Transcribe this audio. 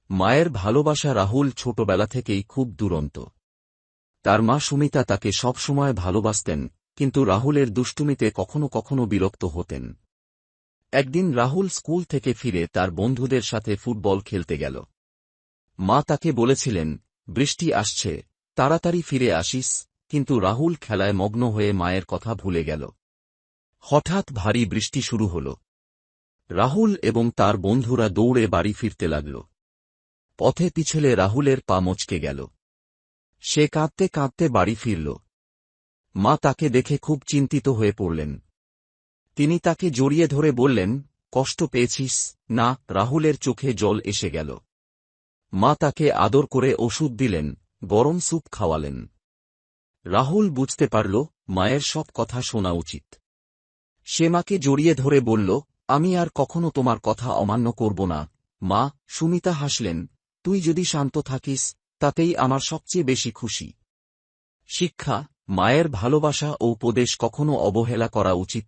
মায়ের ভালোবাসা রাহুল ছোটবেলা থেকেই খুব দুরন্ত। তার মা সুমিতা তাকে সবসময় ভালোবাসতেন, কিন্তু রাহুলের দুষ্টুমিতে কখনো কখনো বিরক্ত হতেন। একদিন রাহুল স্কুল থেকে ফিরে তার বন্ধুদের সাথে ফুটবল খেলতে গেল। মা তাকে বলেছিলেন, বৃষ্টি আসছে, তাড়াতাড়ি ফিরে আসিস, কিন্তু রাহুল খেলায় মগ্ন হয়ে মায়ের কথা ভুলে গেল। হঠাৎ ভারী বৃষ্টি শুরু হল। রাহুল এবং তার বন্ধুরা দৌড়ে বাড়ি ফিরতে লাগল। পথে পিছলে রাহুলের পা মচকে গেল। সে কাঁদতে কাঁদতে বাড়ি ফিরল। মা তাকে দেখে খুব চিন্তিত হয়ে পড়লেন। তিনি তাকে জড়িয়ে ধরে বললেন, কষ্ট পেয়েছিস না? রাহুলের চোখে জল এসে গেল। মা তাকে আদর করে ওষুধ দিলেন, গরম স্যুপ খাওয়ালেন। রাহুল বুঝতে পারল মায়ের সব কথা শোনা উচিত। সে মাকে জড়িয়ে ধরে বলল, আমি আর কখনো তোমার কথা অমান্য করব না। মা, সুমিতা হাসলেন, তুই যদি শান্ত থাকিস, তাতেই আমার সবচেয়ে বেশি খুশি। শিক্ষা: মায়ের ভালোবাসা ও উপদেশ কখনো অবহেলা করা উচিত।